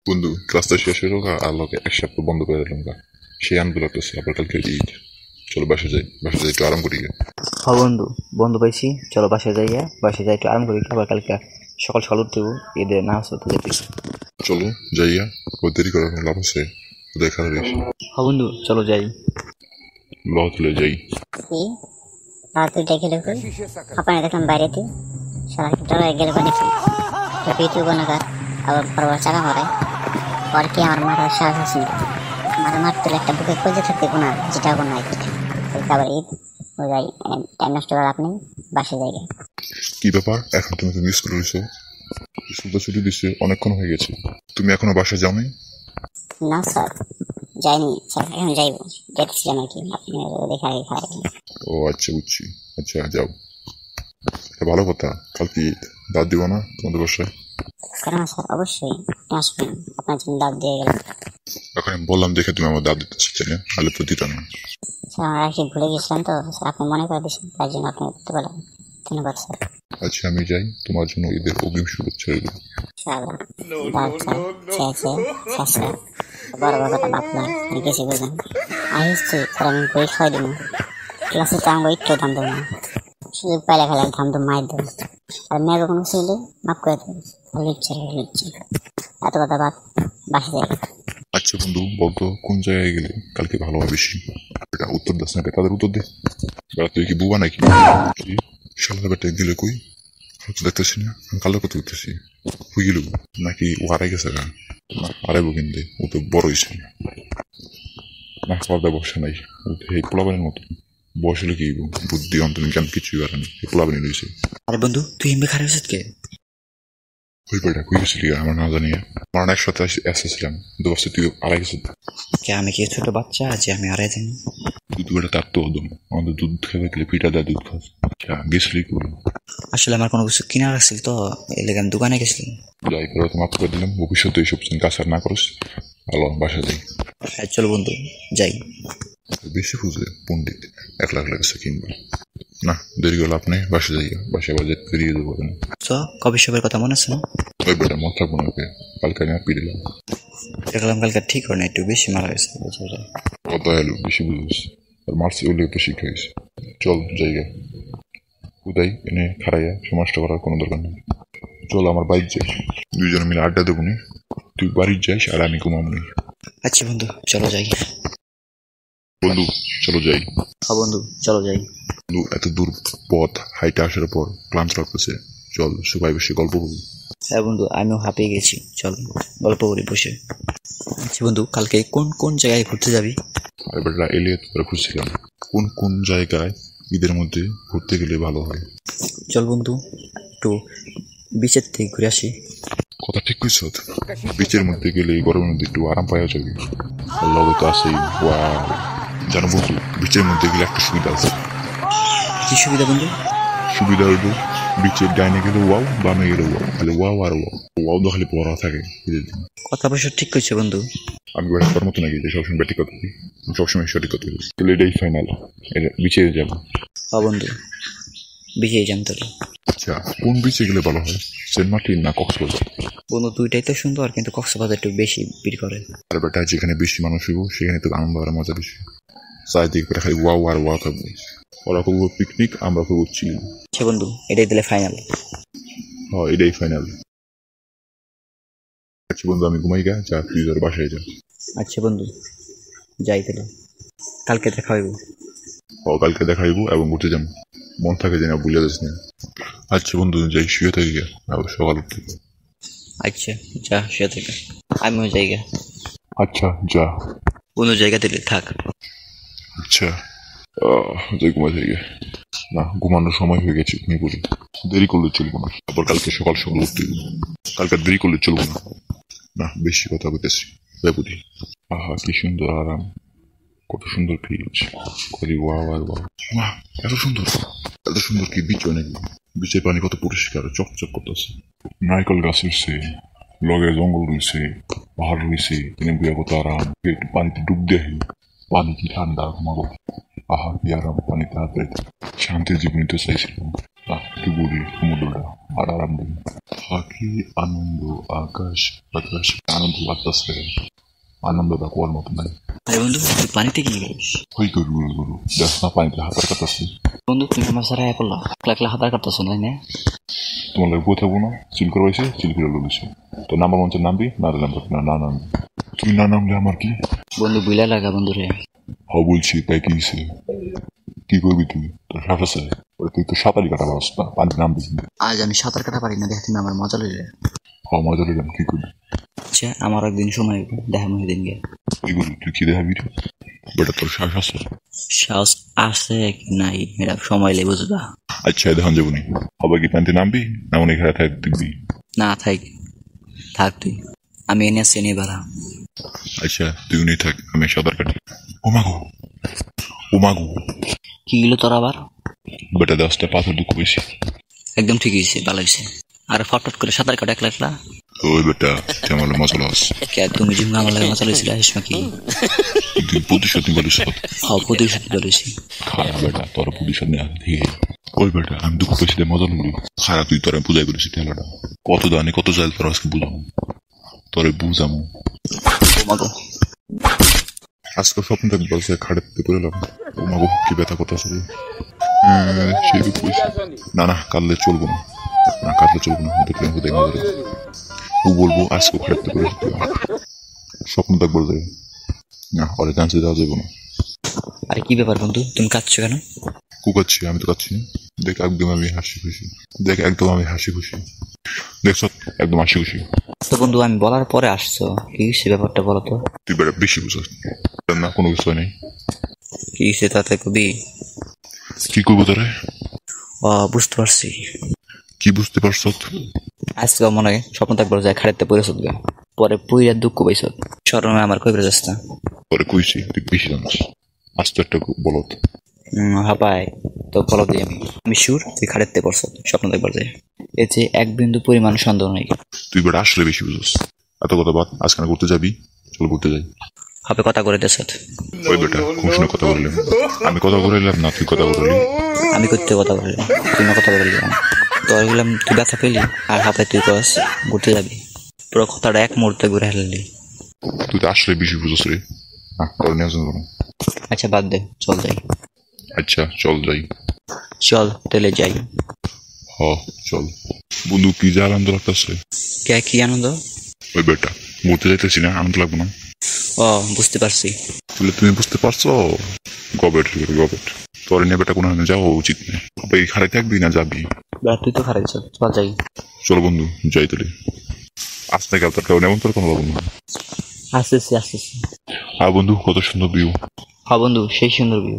বন্ধু ক্লাসটা শেষ হলো আলোকে এক সপ্তাহ বন্ধ করে দিলাম সেই আনন্দ লাগতেছে আবার কালকে ঈদ। চলো বাসা যাই একটু আরাম করি। হ্যাঁ বন্ধু পাইছি, চলো বাসায় যাই একটু আরাম করি, আবার কালকে সকাল সকাল উঠতে ঈদের নামাজ পড়তে যেতে। চলো যাইয়া ও দেরি করার কোনো লাভ আছে? দেখা করিস। হ্যাঁ বন্ধু চলো যাই। ল তুলে যাই। রাত দেখে দেখো আপনার দেখলাম বাইরেতে সারা ডলার গেলে নাকি পিটু গুণাগার আবার বড় চাকা মারে আর কি আমার মাথার সাহস আছে মাথা মারতে একটা বুকে খুঁজে থাকতে গুণা যেটা গুণা আবার ঈদ ও যাই টাইম নষ্ট করার আপনি বাসে যাই। কি ব্যাপার এখন তুমি তো মিস করে রয়েছো? স্কুল তো ছুটি দিচ্ছে, অনেকক্ষণ হয়ে গেছে, তুমি এখনো বাসায় যাওনি? না স্যার যাইনি স্যার, এখন যাইব যেতেছিলাম আর কি, আপনি দেখা আগে খাই। ও আচ্ছা বুঝছি, আচ্ছা যাও। ভালো কথা, কালকে ঈদ, দাঁত দিব না তোমাদের বাসায়? কেন স্যার অবশ্যই আসবেন, আপনার জন্য দাঁত দিয়ে গেলাম। এখন আমি বললাম দেখে তুমি আমার দাঁত দিতে শিখতে না, তাহলে তো দিত না। স্যার আমরা আর কি ভুলে গেছিলাম তো স্যার, আপনি মনে করে দিয়েছেন তার জন্য আপনি করতে পারলেন, ধন্যবাদ স্যার। আচ্ছা আমি যাই, তোমার জন্য ঈদের অগ্রিম শুভেচ্ছা রইল। বড় বড় কথা ভাবলাম আমি কিছু বুঝলাম আসছি স্যার, আমি বই খাওয়াই দিব ক্লাসে তো আমাকে একটু দাম দেবো না, সুযোগ পাইলে খেলে ধাম তো মায়ের দেবো আর মেয়েকে কোনো ছিল মাফ করে দেবো, লিখছে এত কথা বাদ বাসে যাই। আচ্ছা বন্ধু বলতো কোন জায়গায় গেলে কালকে ভালো হবে বেশি? এটা উত্তর দাস না, তাদের উত্তর দে। বেড়া তুই কি বুবা নাকি? শালার বেটা গেলে কই? তো দেখতেছি না, আমি কালো কথা উঠতেছি, হুই গেল নাকি ও হারাই গেছে গা? না হারাইবো কিন্তু, ও তো বড় হয়েছে না, খাওয়া বসে নাই, ও তো এই পোলাবানের মতো বয়স হলে কি বুদ্ধি অন্তর জ্ঞান কিছুই পারেনি, এই পোলাবানি রয়েছে। আরে বন্ধু তুই এমনি খারাপ হয়েছিস কে? ওই বেটা কই গেছিলি আমার না জানিয়ে? আমার একসাথে এসেছিলাম, দু বছর তুই আড়াই গেছিস। কে আমি কি ছোট বাচ্চা যে আমি হারাই জানি? দুধ বেটা তার তো হদম, আমাদের দুধ খেতে গেলে পিঠা দেয় দুধ খাস। গেছিলি করলো আসলে আমার কোনো কিছু কিনা রাখছিল তো এই লেগে আমি দোকানে গেছিলাম। যাই করে তো মাফ করে দিলাম, ভবিষ্যতে এইসব কাজ আর না করিস। ভালো বাসা যাই। হ্যাঁ চলো বন্ধু যাই। বেশি বুঝে পণ্ডিত 1 লাখ টাকা কিনবে না, দেরি করলে আপনি বাসা যাই, বাসায় আবার যেতে বেরিয়ে দেবো না। তো কবে সবের কথা মনে আছে না? ওই বেটা মত থাকবো না, কালকে আমি পিড়ে দিলাম। দেখলাম কালকে ঠিক হয় না, একটু বেশি মারা গেছে। কত এলো বেশি বুঝিস, আর মার্চি হলে তো শিক্ষা হয়েছে। চল জায়গা উদয় এনে খারাইয়া সমাজটা করার কোনো দরকার নেই। চল আমার বাইক যাই, দুইজনে মিলে আড্ডা দেবো নি, তুই বাড়ির যাইস আর আমি ঘুমাবনি। আচ্ছা বন্ধু চলো যাই। বন্ধু চলো যাই। হ্যাঁ বন্ধু চলো যাই। বন্ধু এত দূর পথ হাইটে আসার পর ক্লান্ত লাগতেছে, চল সবাই বসে গল্প করি। হ্যাঁ বন্ধু আমিও হাঁপিয়ে গেছি, চল গল্প করি বসে। আচ্ছা বন্ধু কালকে কোন কোন জায়গায় ঘুরতে যাবি? আর বেটা এলিয়ে তোরা খুঁজছিলাম কোন কোন জায়গায় ঈদের মধ্যে ঘুরতে গেলে ভালো হয়। চল বন্ধু একটু বিচের থেকে ঘুরে আসি। কথা ঠিক কইছ, বিচের মধ্যে গেলে এই গরমের মধ্যে একটু আরাম পাওয়া যাবে। আল্লাহ তো আছেই। জানো বন্ধু বিচের মধ্যে গেলে একটা সুবিধা আছে। কি সুবিধা বন্ধু? সুবিধা হইব বিচের ডাইনে গেলে ওয়াও, বামে গেলে ওয়াও, খালি ওয়াও আর ওয়াও, ওয়াও তো খালি পড়া থাকে। কথা অবশ্য ঠিক কইছে বন্ধু। আমি বেড়া তোর মতো নাকি যে সবসময় ব্যাটিক কথা দিই, সবসময় সঠিক কথা দিই। তাহলে এটাই ফাইনাল, এটা বিচে যাবো। হ্যাঁ বন্ধু বিচেই যাম তাহলে। আচ্ছা কোন বিচে গেলে ভালো হয়, সেন্ট মার্টিন না কক্সবাজার? বন্ধু দুইটাই তো সুন্দর, কিন্তু কক্সবাজার একটু বেশি ভিড় করে। আর বেটা যেখানে বেশি মানুষ হইব সেখানে তো আনন্দ আর মজা বেশি। চারিদিকে করে খালি ওয়াও আর ওয়াও থাকবে। ওরা করবো পিকনিক, আমরা করবো চিল। আচ্ছা বন্ধু এটাই দিলে ফাইনাল। হ্যাঁ এটাই ফাইনাল। আচ্ছা বন্ধু আমি ঘুমাই গা, যা তুই তোর বাসায় যা। আচ্ছা বন্ধু যাই তাহলে, কালকে দেখা হইব। কালকে দেখা হইব এবং উঠে যাম, মন থাকে যেন বুঝে যাস না। আচ্ছা বন্ধু যাই, শুয়ে থাকি গা, সকাল উঠতে। আচ্ছা যা শুয়ে থেকে, আমিও জায়গা। আচ্ছা যা অন্য জায়গা দিলে থাক। আচ্ছা যাই ঘুমাই থাকি না, ঘুমানোর সময় হয়ে গেছে, ঘুমিয়ে পড়ি। দেরি করলে চলবো না, আবার কালকে সকাল সকাল উঠতে হইব। কালকে দেরি করলে চলবো না, না বেশি কথা বলতেছি। বুঝি আহা কি সুন্দর আরাম, কত সুন্দর ফিজ, করি ওয়াও আর ওয়াও। এত সুন্দর কি বিচ নাকি? বিচের পানি কত পরিষ্কার, চকচক করতেছে। নারকেল গাছ রয়েছে, লগে জঙ্গল রয়েছে, পাহাড় রয়েছে, তিনি বুয়া কত আরাম। একটু পানিতে ডুব দেয়, পানি কি ঠান্ডা ঘুমাবো। আহা কি আরাম পানিতে হাত দেয়, শান্তির জীবন তো চাইছিলাম। একটু ঘুরি সমুদ্রটা আর আরাম দিই থাকি আনন্দ আকাশ বাতাস আনন্দ বাতাসে আনন্দটা কোয়ার মতো নাই আরে বন্ধু তুই পানিতে কি গেলিস? ওই গরু দেখ না পানিতে হাতার কাটাচ্ছি বন্ধু তুমি আমার সারা পড়লা একলা একলা হাতার কাটতেছো না না? তোমার লাগে বই থাকবো না চিল করে হয়েছে চিল করে লুলিছে তো নাম্বার মঞ্চে নামবি না নাম্বার না নামবি তুই না নামলে আমার কি বন্ধু বুইলা লাগা বন্ধু রে। বলছি তাই কি হয়েছে কি করবি তুই তোর শ্বাস আছে তুই তো সাঁতারি কাটা ব্যবস্থা পানি নামবি আজ আমি সাঁতার কাটা পারি না, দেখ তুমি আমার মজা লইলে। মজা দিলাম কি করবি আচ্ছা আমার একদিন সময় দেখা মনে দিন গে। কি করবি তুই কি দেখাবি রে বেটা তোর শ্বাস আছে সাহস আছে কি নাই এটা সময় লে বুঝবা। আচ্ছা দেখান যাবো নি হবে কি পানিতে নামবি না উনি ঘরে থাক দেখবি না থাক তুই আমি এনে আসছি এনে বাড়া। আচ্ছা তুই উনি থাক আমি সাঁতার কাটি ও মাগো কি গেলো তোর আবার? বেটা 10টা পাথর দুঃখ বেশি একদম ঠিক হয়েছে ভালো হয়েছে। আর ফটফট করে সাঁতার কাটা একলা একলা। ওই বেটা তুই আমার মজা লাস কে তুমি যে আমার লাগে মজা লইছিল হেসমা কি? তুই প্রতিশোধ নিয়ে বলিস প্রতিশোধ লইছি। খারাপ বেটা তোর প্রতিশোধ নেওয়া ঠিক ওই বেটা আমি দুঃখ পেয়েছি মজা নিলি খারাপ তুই তোরা পূজাই করেছি তেলাটা কত দানে কত জাল তোর আজকে বুঝাবো তোরে বুঝামো ও মাগো আজকে স্বপ্ন দেখতে বলছে খাড়েতে করে এলাম ও মাগো কি ব্যথা করতেছে সেই দুঃখ পেয়েছি না কাললে চলবো না কাললে চলবো না দেখলে হতে মজা ও বলবো আজকে খাড়েতে করে স্বপ্ন দেখবো যে না ওরে চান্সে দেওয়া যাবো না। আরে কি ব্যাপার বন্ধু তুমি কাঁদছো কেন? কুকাচ্ছি আমি তো কাচ্ছি দেখ একদম আমি হাসি খুশি দেখছ একদম হাসি খুশি। তো বন্ধু আমি বলার পরে আসছো কি সে ব্যাপারটা বলো তো। তুই বেটা বেশি বুঝাস না কোনো বিষয় নেই কি সে তাতে কবি কি করবো তোরে বুঝতে পারছি। কি বুঝতে পারছ আজকে মনে হয় স্বপ্ন থাকবার যায় খাড়িতে পড়েছ গা পরে পুইরা দুঃখ পাইছ শরমে আমার কই বেড়ে যাচ্ছে পরে কইছি তুই বেশি জানিস আস্তে একটা বলত হাপাই তো বলো দিই আমি শিওর তুই খাড়িতে পড়ছ স্বপ্ন দেখবার যায় এর যে এক বিন্দু পরিমাণ সন্দেহ নেই। তুই বেটা আসলে বেশি বুঝস এত কথা বাদ আজকে না ঘুরতে যাবি চলো ঘুরতে যাই হবে কথা করে দেশ ওই বেটা কোন সময় কথা বললাম আমি কথা বললাম না তুই কথা বললি আমি করতে কথা বললাম তুই না কথা বললি তোর গেলাম তুই ব্যথা পেলি আর হাপাই তুই কস ঘুরতে যাবি পুরো কথাটা এক মুহূর্তে ঘুরে হারলি তুই তো আসলে বেশি বুঝস রে তোর নিয়ে যাবো আচ্ছা বাদ দে চল যাই। আচ্ছা চল যাই চল তেলে যাই চল বন্ধু কি যা আনন্দ লাগতেছে কে কি আনন্দ? ওই বেটা ঘুরতে যাইতেছি না আনন্দ লাগবো না বুঝতে পারছি তাহলে তুমি বুঝতে পারছো গবেট তোর নিয়ে বেটা কোনো যাওয়া উচিত নেই এই খারাই থাকবি না যাবি তুই তো খারাপ চল যাই। চলো বন্ধু যাই তাহলে আসতে গেল তোর কেউ নেমন তোর কোনো বন্ধু আসতেছি বন্ধু কত সুন্দর ভিউ বন্ধু সেই সুন্দর ভিউ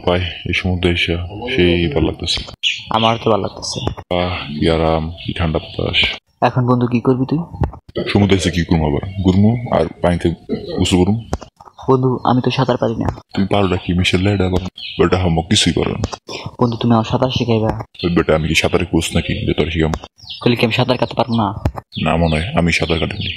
পাই এই সমুদ্রে এসে সেই ভালো লাগতেছে আমার তো ভালো লাগতেছে কি আরাম কি ঠান্ডা বাতাস। এখন বন্ধু কি করবি তুই? সমুদ্রে এসে কি করবো আবার ঘুরবো আর পানিতে গোসল করবো। বন্ধু আমি তো সাঁতার পারি না। তুমি পারো কি মিশেল লাইডা করো বেটা হামক কিছুই করো না বন্ধু তুমি আমার সাঁতার শিখাইবা। বেটা আমি কি সাঁতারে কোচ নাকি যে তোর শিখাম বলি কি আমি সাঁতার কাটতে পারবো না? না মনে হয় আমি সাঁতার কাটিনি